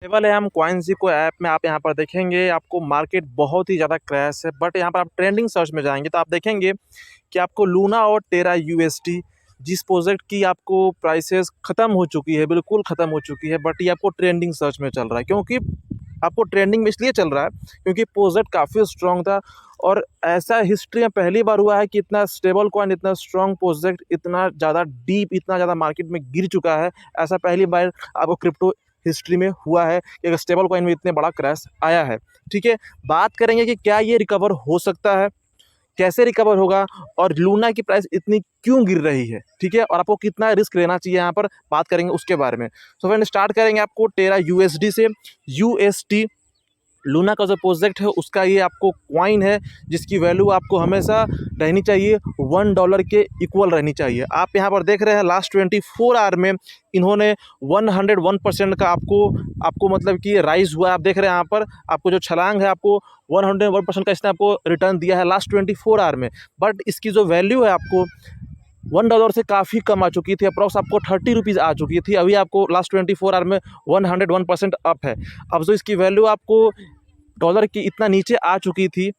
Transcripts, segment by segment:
Available है। हम कॉइनज़ीको app में आप यहाँ पर देखेंगे आपको मार्केट बहुत ही ज़्यादा क्रैश है, बट यहाँ पर आप ट्रेंडिंग सर्च में जाएंगे तो आप देखेंगे कि आपको लूना और टेरा यूएसटी जिस प्रोजेक्ट की आपको प्राइसेस ख़त्म हो चुकी है, बिल्कुल ख़त्म हो चुकी है, बट ये आपको ट्रेंडिंग सर्च में चल रहा है। क्योंकि आपको ट्रेंडिंग में इसलिए चल रहा है क्योंकि प्रोजेक्ट काफ़ी स्ट्रॉन्ग था और ऐसा हिस्ट्री में पहली बार हुआ है कि इतना स्टेबल कॉइन, इतना स्ट्रॉन्ग प्रोजेक्ट, इतना ज़्यादा डीप, इतना ज़्यादा मार्केट में गिर चुका है। ऐसा पहली बार आपको क्रिप्टो हिस्ट्री में हुआ है कि अगर स्टेबल कॉइन में इतने बड़ा क्रैश आया है। ठीक है, बात करेंगे कि क्या ये रिकवर हो सकता है, कैसे रिकवर होगा और लूना की प्राइस इतनी क्यों गिर रही है। ठीक है, और आपको कितना रिस्क लेना चाहिए, यहाँ पर बात करेंगे उसके बारे में। सो फ्रेंड, स्टार्ट करेंगे आपको टेरा यूएसडी से। यूएसटी लूना का जो प्रोजेक्ट है उसका ये आपको कॉइन है जिसकी वैल्यू आपको हमेशा रहनी चाहिए $1 के इक्वल रहनी चाहिए। आप यहाँ पर देख रहे हैं लास्ट 24 आवर में इन्होंने 101% का आपको मतलब कि राइज हुआ है। आप देख रहे हैं यहाँ पर आपको जो छलांग है आपको 101% का इसने आपको रिटर्न दिया है लास्ट 24 आवर में। बट इसकी जो वैल्यू है आपको $1 से काफ़ी कम आ चुकी थी, अप्रॉक्स आपको 30 रुपीज़ आ चुकी थी। अभी आपको लास्ट 24 आवर में 101% अप है। अब जो इसकी वैल्यू आपको डॉलर की इतना नीचे आ चुकी थी,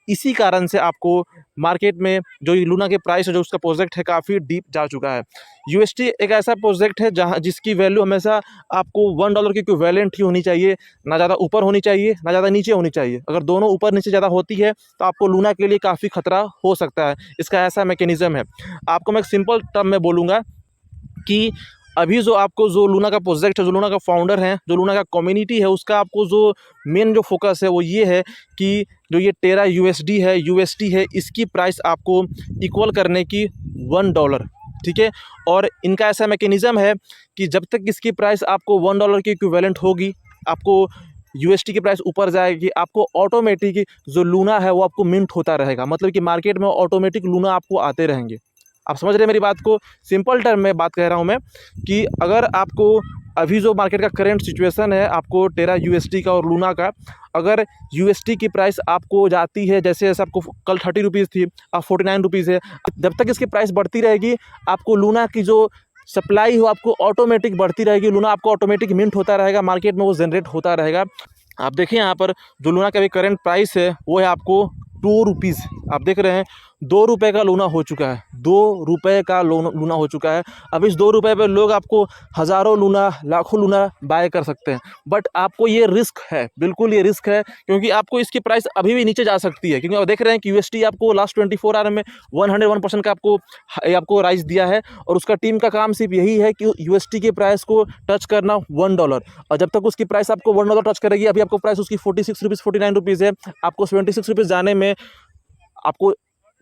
इसी कारण से आपको मार्केट में जो ये लूना के प्राइस है, जो उसका प्रोजेक्ट है, काफ़ी डीप जा चुका है। यूएसटी एक ऐसा प्रोजेक्ट है जहाँ जिसकी वैल्यू हमेशा आपको $1 की इक्विवेलेंट ही होनी चाहिए, ना ज़्यादा ऊपर होनी चाहिए ना ज़्यादा नीचे होनी चाहिए। अगर दोनों ऊपर नीचे ज़्यादा होती है तो आपको लूना के लिए काफ़ी खतरा हो सकता है। इसका ऐसा मैकेनिज़्म है। आपको मैं एक सिंपल टर्म में बोलूँगा कि अभी जो लूना का प्रोजेक्ट है, जो लूना का फाउंडर है, जो लूना का कम्युनिटी है, उसका आपको जो मेन जो फोकस है वो ये है कि जो ये टेरा यूएसडी है, यूएसटी है, इसकी प्राइस आपको इक्वल करने की $1। ठीक है, और इनका ऐसा मैकेनिज़्म है कि जब तक इसकी प्राइस आपको $1 की इक्विवेलेंट होगी, आपको यूएसटी की प्राइस ऊपर जाएगी, आपको ऑटोमेटिक जो लूना है वो आपको मिंट होता रहेगा। मतलब कि मार्केट में ऑटोमेटिक लूना आपको आते रहेंगे। आप समझ रहे हैं मेरी बात को? सिंपल टर्म में बात कह रहा हूँ मैं कि अगर आपको अभी जो मार्केट का करंट सिचुएशन है, आपको टेरा यूएसटी का और लूना का, अगर यूएसटी की प्राइस आपको जाती है, जैसे जैसे आपको कल 30 रुपीज़ थी, अब 49 रुपीज़ है, जब तक इसकी प्राइस बढ़ती रहेगी, आपको लूना की जो सप्लाई हो आपको ऑटोमेटिक बढ़ती रहेगी, लूना आपको ऑटोमेटिक मिंट होता रहेगा, मार्केट में वो जनरेट होता रहेगा। आप देखिए यहाँ पर जो लूना का अभी करंट प्राइस है वो है आपको 2 रुपीज़। आप देख रहे हैं 2 रुपये का लूना हो चुका है, 2 रुपये का लूना हो चुका है। अब इस 2 रुपये पे लोग आपको हज़ारों लूना, लाखों लूना बाय कर सकते हैं, बट आपको ये रिस्क है, बिल्कुल ये रिस्क है, क्योंकि आपको इसकी प्राइस अभी भी नीचे जा सकती है। क्योंकि आप देख रहे हैं कि यूएसटी आपको लास्ट 24 आवर में 101% का आपको राइज दिया है, और उसका टीम का काम सिर्फ यही है कि यूएसटी की प्राइस को टच करना $1। और जब तक उसकी प्राइस आपको $1 टच करेगी, अभी आपको प्राइस उसकी 46 रुपीज़ 49 रुपीज़ है, आपको 76 रुपीज़ जाने में आपको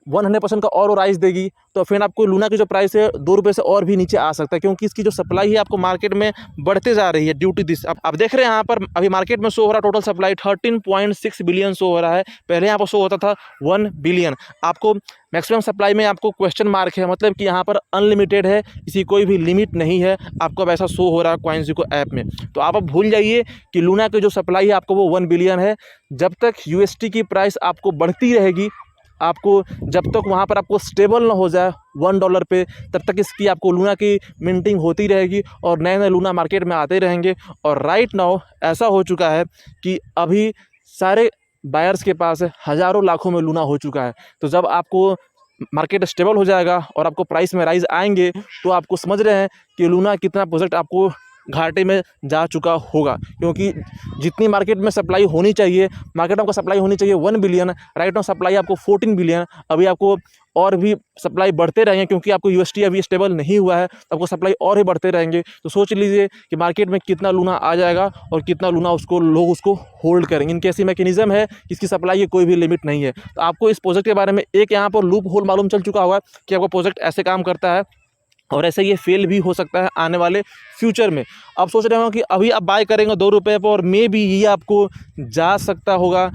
100% का और राइज देगी, तो फिर आपको लूना की जो प्राइस है 2 रुपये से और भी नीचे आ सकता है, क्योंकि इसकी जो सप्लाई है आपको मार्केट में बढ़ते जा रही है ड्यू टू दिस। आप देख रहे हैं यहाँ पर अभी मार्केट में शो हो रहा है टोटल सप्लाई 13.6 बिलियन शो हो रहा है, पहले यहाँ पर शो होता था 1 बिलियन। आपको मैक्सिमम सप्लाई में आपको क्वेश्चन मार्क है, मतलब कि यहाँ पर अनलिमिटेड है, इसी कोई भी लिमिट नहीं है। आपको अब ऐसा शो हो रहा है कॉइनज़ीको ऐप में। तो आप अब भूल जाइए कि लूना की जो सप्लाई है आपको वो 1 बिलियन है। जब तक यूएसटी की प्राइस आपको बढ़ती रहेगी, आपको जब तक वहाँ पर आपको स्टेबल ना हो जाए $1 पे, तब तक इसकी आपको लूना की मिंटिंग होती रहेगी और नए नए लूना मार्केट में आते रहेंगे। और राइट नाउ ऐसा हो चुका है कि अभी सारे बायर्स के पास हज़ारों लाखों में लूना हो चुका है। तो जब आपको मार्केट स्टेबल हो जाएगा और आपको प्राइस में राइज आएंगे, तो आपको समझ रहे हैं कि लूना कितना प्रोजेक्ट आपको घाटे में जा चुका होगा। क्योंकि जितनी मार्केट में सप्लाई होनी चाहिए, मार्केट में आपको सप्लाई होनी चाहिए 1 बिलियन, राइट नाउ सप्लाई आपको 14 बिलियन। अभी आपको और भी सप्लाई बढ़ते रहेंगे, क्योंकि आपको यूएसटी अभी स्टेबल नहीं हुआ है, तो आपको सप्लाई और ही बढ़ते रहेंगे। तो सोच लीजिए कि मार्केट में कितना लूना आ जाएगा और कितना लूना लोग उसको होल्ड करेंगे। इनके ऐसी मैकेनिज्म है, इसकी सप्लाई की कोई भी लिमिट नहीं है। तो आपको इस प्रोजेक्ट के बारे में एक यहाँ पर लूप होल मालूम चल चुका होगा कि आपका प्रोजेक्ट ऐसे काम करता है और ऐसे ये फेल भी हो सकता है आने वाले फ्यूचर में। आप सोच रहे हो कि अभी आप बाय करेंगे 2 रुपये पर और मे बी ये आपको जा सकता होगा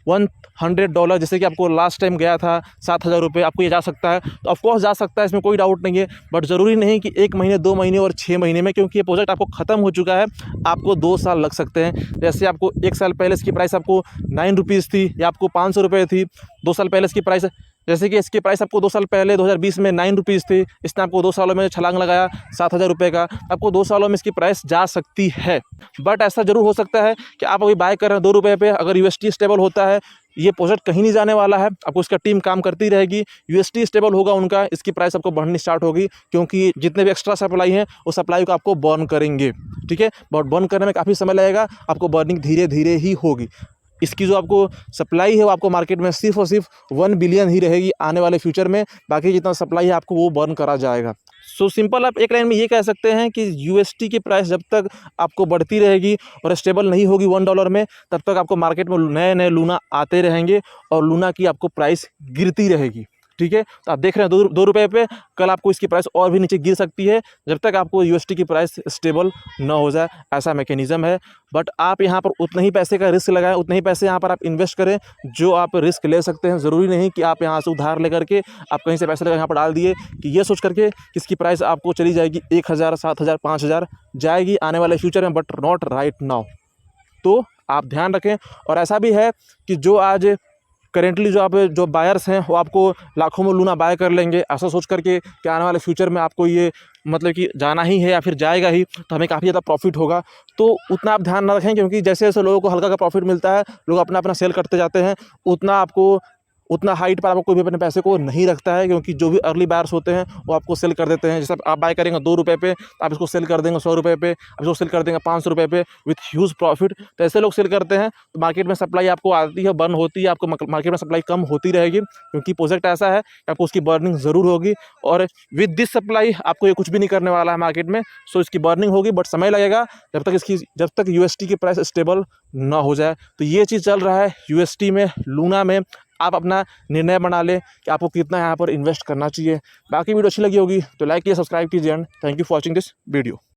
$100, जैसे कि आपको लास्ट टाइम गया था 7,000 रुपये, आपको ये जा सकता है। तो ऑफकोर्स जा सकता है, इसमें कोई डाउट नहीं है, बट ज़रूरी नहीं कि 1 महीने 2 महीने और 6 महीने में, क्योंकि ये प्रोजेक्ट आपको ख़त्म हो चुका है। आपको 2 साल लग सकते हैं। जैसे आपको 1 साल पहले इसकी प्राइस आपको 9 रुपीज़ थी या आपको 500 रुपये थी, 2 साल पहले इसकी प्राइस जैसे कि इसकी प्राइस आपको 2 साल पहले 2020 में 9 रुपीज़ थी, इसने आपको 2 सालों में छलांग लगाया 7,000 रुपये का, आपको 2 सालों में इसकी प्राइस जा सकती है। बट ऐसा ज़रूर हो सकता है कि आप अभी बाय कर रहे हैं 2 रुपये पे, अगर यूएसटी स्टेबल होता है, ये प्रोजेक्ट कहीं नहीं जाने वाला है, आपको इसका टीम काम करती रहेगी, यूएसटी स्टेबल होगा उनका, इसकी प्राइस आपको बढ़नी स्टार्ट होगी, क्योंकि जितने भी एक्स्ट्रा सप्लाई हैं उस सप्लाई को आपको बर्न करेंगे, ठीक है। बट बर्न करने में काफ़ी समय लगेगा, आपको बर्निंग धीरे धीरे ही होगी। इसकी जो आपको सप्लाई है वो आपको मार्केट में सिर्फ और सिर्फ 1 बिलियन ही रहेगी आने वाले फ्यूचर में, बाकी जितना सप्लाई है आपको वो बर्न करा जाएगा। सो सिंपल आप एक लाइन में ये कह सकते हैं कि यूएसटी की प्राइस जब तक आपको बढ़ती रहेगी और स्टेबल नहीं होगी $1 में, तब तक आपको मार्केट में नए नए लूना आते रहेंगे और लूना की आपको प्राइस गिरती रहेगी, ठीक है। तो आप देख रहे हैं 2 रुपये पे, कल आपको इसकी प्राइस और भी नीचे गिर सकती है जब तक आपको यूएसटी की प्राइस स्टेबल ना हो जाए, ऐसा मैकेनिज़्म है। बट आप यहाँ पर उतने ही पैसे का रिस्क लगाएं, उतने ही पैसे यहाँ पर आप इन्वेस्ट करें जो आप रिस्क ले सकते हैं। ज़रूरी नहीं कि आप यहाँ से उधार लेकर के आप कहीं से पैसे लेकर यहाँ पर डाल दिए कि ये सोच करके कि इसकी प्राइस आपको चली जाएगी 1,000, 7,000, 5,000 जाएगी आने वाले फ्यूचर में, बट नॉट राइट नाउ। तो आप ध्यान रखें। और ऐसा भी है कि जो आज करेंटली जो बायर्स हैं वो आपको लाखों में लूना बाय कर लेंगे, ऐसा सोच करके कि आने वाले फ्यूचर में आपको ये मतलब कि जाना ही है या फिर जाएगा ही, तो हमें काफ़ी ज़्यादा प्रॉफिट होगा। तो उतना आप ध्यान ना रखें, क्योंकि जैसे जैसे लोगों को हल्का का प्रॉफिट मिलता है, लोग अपना अपना सेल करते जाते हैं, उतना हाइट पर आपको कोई भी अपने पैसे को नहीं रखता है, क्योंकि जो भी अर्ली बायर्स होते हैं वो आपको सेल कर देते हैं। जैसे आप बाय करेंगे 2 रुपये पे, आप इसको सेल कर देंगे 100 रुपये पे, आप इसको सेल कर देंगे 500 रुपये पे विथ ह्यूज प्रॉफिट। तो ऐसे लोग सेल करते हैं, तो मार्केट में सप्लाई आपको आती है, बर्न होती है, आपको मार्केट में सप्लाई कम होती रहेगी, क्योंकि प्रोजेक्ट ऐसा है कि आपको उसकी बर्निंग ज़रूर होगी। और विद दिस सप्लाई आपको ये कुछ भी नहीं करने वाला है मार्केट में। सो इसकी बर्निंग होगी, बट समय लगेगा जब तक यूएसटी की प्राइस स्टेबल ना हो जाए। तो ये चीज़ चल रहा है यूएसटी में, लूना में। आप अपना निर्णय बना लें कि आपको कितना यहाँ पर इन्वेस्ट करना चाहिए। बाकी वीडियो अच्छी लगी होगी तो लाइक कीजिए, सब्सक्राइब कीजिए and thank you for watching this video.